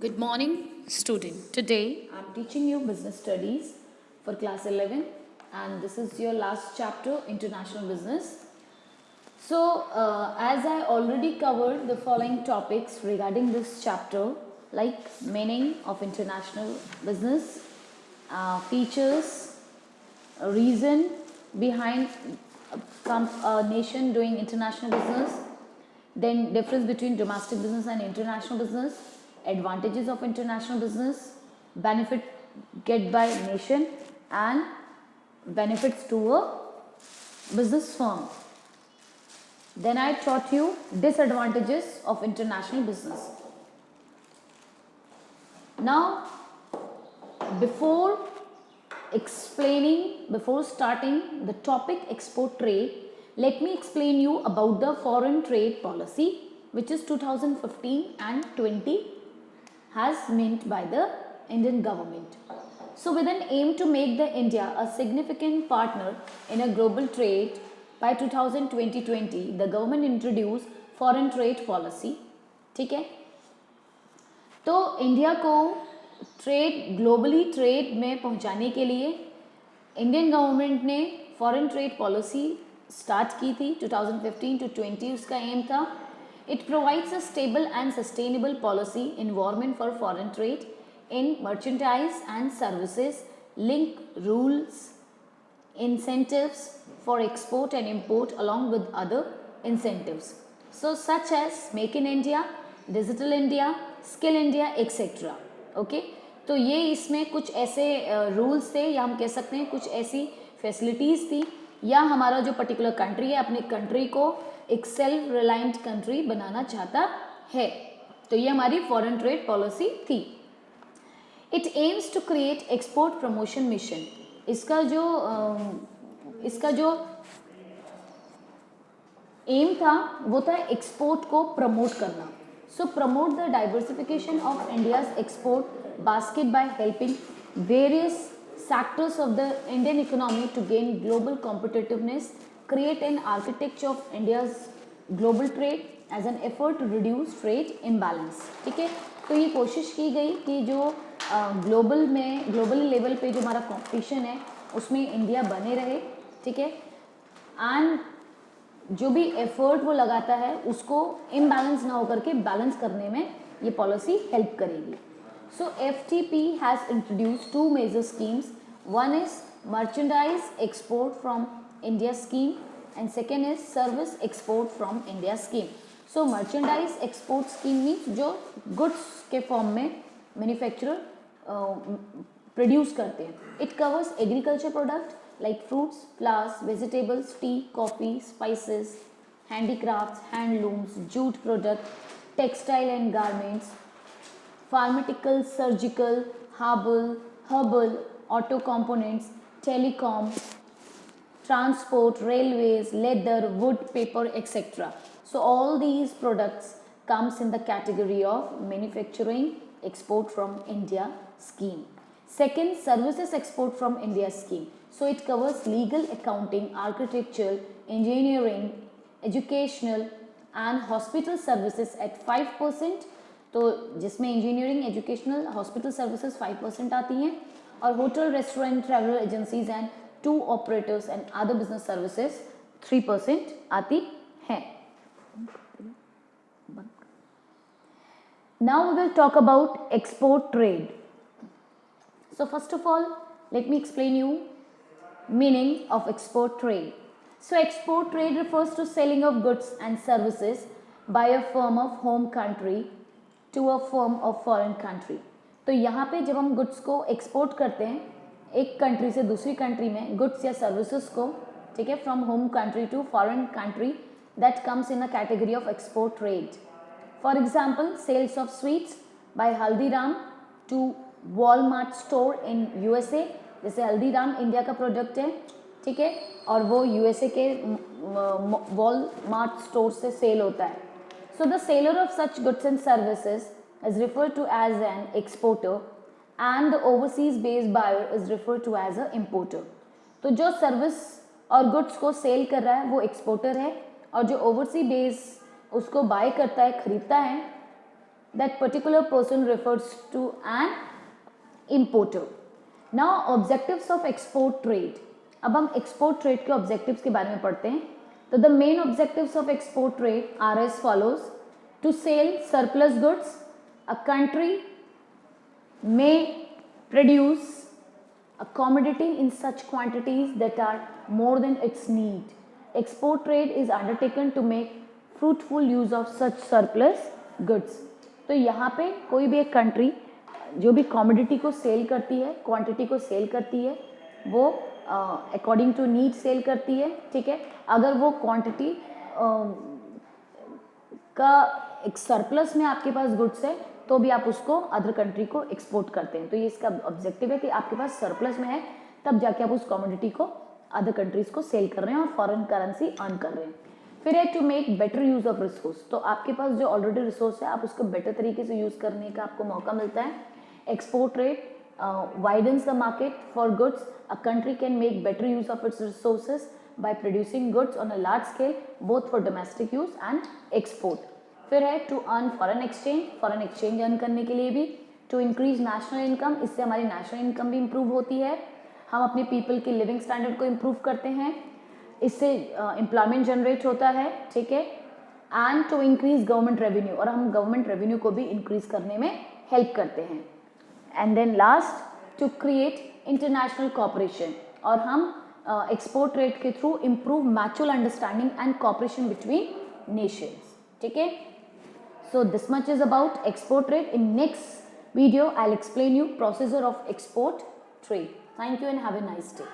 Good morning, student. Today I'm teaching you business studies for class 11, and this is your last chapter, international business. So, as I already covered the following topics regarding this chapter, like meaning of international business, features, a reason behind a nation doing international business, then difference between domestic business and international business, advantages of international business, benefit get by nation, and benefits to a business firm. Then I taught you disadvantages of international business. Now, before starting the topic export trade, let me explain you about the foreign trade policy, which is 2015 and 20 has meant by the Indian government. So with an aim to make the India a significant partner in a global trade, by 2020 the government introduced foreign trade policy. ठीक है, तो India को globally trade में पहुंचाने के लिए Indian government ने foreign trade policy start की थी 2015 to 20 उसका एम था. It provides a stable and sustainable policy environment for foreign trade in merchandise and services, link rules, incentives for export and import along with other incentives. So such as Make in India, Digital India, Skill India, etc. Okay? तो ये इसमें कुछ ऐसे rules थे, या हम कह सकते हैं कुछ ऐसी फैसिलिटीज़ थी, या हमारा जो पर्टिकुलर कंट्री है अपने कंट्री को एक सेल्फ रिलायंट कंट्री बनाना चाहता है. तो ये हमारी फॉरेन ट्रेड पॉलिसी थी. It aims to create export promotion mission. इसका जो एम था वो था एक्सपोर्ट को प्रमोट करना. So promote the diversification of India's export basket by helping various sectors of the Indian economy to gain global competitiveness, create an architecture of India's global trade as an effort to reduce trade imbalance. ठीक है, तो ये कोशिश की गई कि जो global level पे जो हमारा कंपटीशन है उसमें इंडिया बने रहे. ठीक है, एंड जो भी एफर्ट वो लगाता है उसको इम्बैलेंस ना होकर के बैलेंस करने में ये पॉलिसी हेल्प करेगी. So FTP has introduce two major schemes. One is merchandise export from India scheme and second is service export from India scheme. So merchandise export scheme means जो goods के form में manufacturer produce करते हैं. It covers agriculture product like fruits, flowers, vegetables, tea, coffee, spices, handicrafts, handlooms, jute product, textile and garments, pharmaceutical, surgical, herbal, auto components, telecom, transport, railways, leather, wood, paper, etc. So all these products comes in the category of manufacturing export from India scheme. Second, services export from India scheme. So it covers legal, accounting, architectural, engineering, educational and hospital services at 5%. तो जिसमें engineering, educational, hospital services 5% आती हैं, और hotel, restaurant, travel agencies and tour operators and other business services 3% आती हैं. Now we will talk about export trade. So first of all, let me explain you meaning of export trade. So export trade refers to selling of goods and services by a firm of home country to a firm of foreign country. तो यहाँ पे जब हम goods को export करते हैं एक country से दूसरी कंट्री में गुड्स या सर्विसेज को, ठीक है, from home country to foreign country, that comes in the category of export trade. For example, sales of sweets by Haldiram to Walmart store in USA. जैसे हल्दीराम इंडिया का प्रोडक्ट है, ठीक है, और वो यूएसए के वॉलमार्ट स्टोर से सेल होता है. So the seller of such goods and services is referred to as an exporter and the overseas based buyer is referred to as a importer. तो जो सर्विस और गुड्स को cell कर रहा है वो एक्सपोर्टर है, और जो ओवरसी बेस उसको बाय करता है, खरीदता है, that particular person refers to an importer. Now objectives of export trade. अब हम export trade के objectives के बारे में पढ़ते हैं. तो the main objectives of export trade are as follows: to sell surplus goods. A country may produce a commodity in such quantities that are more than its need. Export trade is undertaken to make fruitful use of such surplus goods. तो यहाँ पे कोई भी एक country जो भी commodity को cell करती है, क्वांटिटी को सेल करती है, वो अकॉर्डिंग टू नीड सेल करती है, ठीक है. अगर वो क्वांटिटी का एक सरप्लस में आपके पास गुड्स है तो भी आप उसको अदर कंट्री को एक्सपोर्ट करते हैं. तो ये इसका ऑब्जेक्टिव है कि आपके पास सरप्लस में है तब जाके आप उस कॉमोडिटी को अदर कंट्रीज को सेल कर रहे हैं और फॉरेन करेंसी अर्न कर रहे हैं. फिर है to make better use of resource. तो आपके पास जो ऑलरेडी रिसोर्स है आप उसको बेटर तरीके से यूज करने का आपको मौका मिलता है. Export trade widens the market for goods. A country can make better use of its resources by producing goods on a large scale both for domestic use and export. फिर है to earn foreign exchange. Foreign exchange earn करने के लिए भी. To increase national income. इससे हमारी national income भी improve होती है. हम अपने पीपल की लिविंग स्टैंडर्ड को इम्प्रूव करते हैं. इससे एम्प्लॉयमेंट जनरेट होता है, ठीक है. And to increase government revenue. और हम गवर्नमेंट रेवेन्यू को भी इंक्रीज करने में हेल्प करते हैं. And then last to create international cooperation. और हम एक्सपोर्ट ट्रेड के through improve mutual understanding and cooperation between nations, ठीक है. So this much is about export trade. In next video I'll explain you procedure of export trade. Thank you and have a nice day.